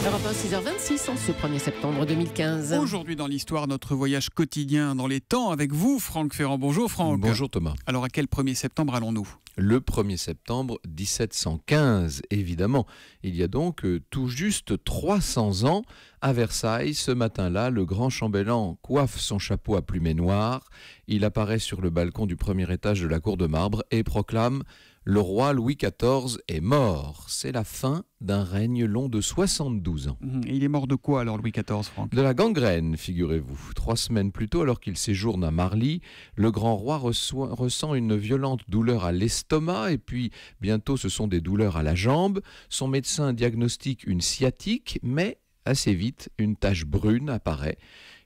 Europe 1, 6h26 en ce 1er septembre 2015. Aujourd'hui dans l'histoire, notre voyage quotidien dans les temps avec vous, Franck Ferrand. Bonjour Franck. Bonjour Thomas. Alors à quel 1er septembre allons-nous ? Le 1er septembre 1715, évidemment. Il y a donc tout juste 300 ans, à Versailles, ce matin-là, le grand chambellan coiffe son chapeau à plumet noir. Il apparaît sur le balcon du premier étage de la cour de marbre et proclame « Le roi Louis XIV est mort ». C'est la fin d'un règne long de 72 ans. Et il est mort de quoi alors Louis XIV, Franck ? De la gangrène, figurez-vous. 3 semaines plus tôt, alors qu'il séjourne à Marly, le grand roi ressent une violente douleur à l'estomac et puis bientôt ce sont des douleurs à la jambe. Son médecin diagnostique une sciatique, mais assez vite, une tache brune apparaît.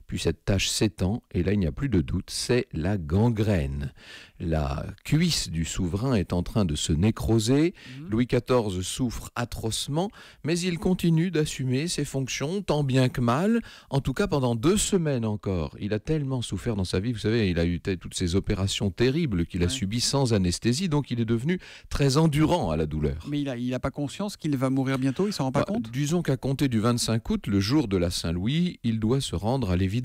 Puis cette tache s'étend, et là il n'y a plus de doute, c'est la gangrène. La cuisse du souverain est en train de se nécroser, Louis XIV souffre atrocement, mais il continue d'assumer ses fonctions, tant bien que mal, en tout cas pendant 2 semaines encore. Il a tellement souffert dans sa vie, vous savez, il a eu toutes ces opérations terribles qu'il a subies sans anesthésie, donc il est devenu très endurant à la douleur. Mais il a pas conscience qu'il va mourir bientôt, il s'en rend pas compte ? Disons qu'à compter du 25 août, le jour de la Saint-Louis, il doit se rendre à l'évidence.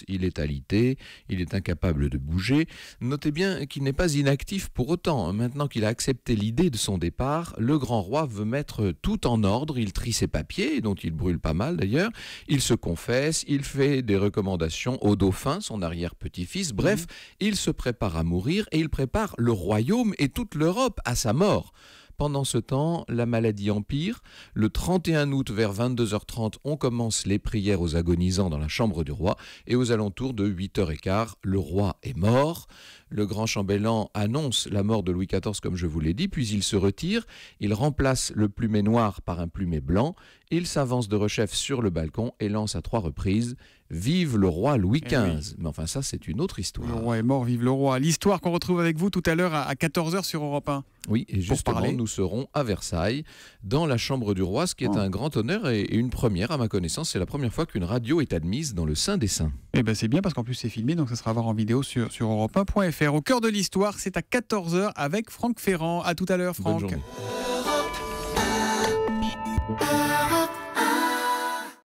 Il est alité, il est incapable de bouger. Notez bien qu'il n'est pas inactif pour autant. Maintenant qu'il a accepté l'idée de son départ, le grand roi veut mettre tout en ordre. Il trie ses papiers, dont il brûle pas mal d'ailleurs. Il se confesse, il fait des recommandations au dauphin, son arrière-petit-fils. Bref, il se prépare à mourir et il prépare le royaume et toute l'Europe à sa mort. Pendant ce temps, la maladie empire. Le 31 août, vers 22h30, on commence les prières aux agonisants dans la chambre du roi. Et aux alentours de 8h15, le roi est mort. Le grand chambellan annonce la mort de Louis XIV, comme je vous l'ai dit, puis il se retire. Il remplace le plumet noir par un plumet blanc. Il s'avance de rechef sur le balcon et lance à 3 reprises « Vive le roi Louis XV ». Mais enfin, ça, c'est une autre histoire. Le roi est mort, vive le roi. L'histoire qu'on retrouve avec vous tout à l'heure à 14h sur Europe 1. Oui, et justement, nous serons à Versailles, dans la chambre du roi, ce qui est un grand honneur et une première, à ma connaissance. C'est la première fois qu'une radio est admise dans le Saint des Saints. Eh ben c'est bien, parce qu'en plus c'est filmé, donc ça sera à voir en vidéo sur europe1.fr. Au cœur de l'histoire, c'est à 14h avec Franck Ferrand. À tout à l'heure, Franck. Bonne journée.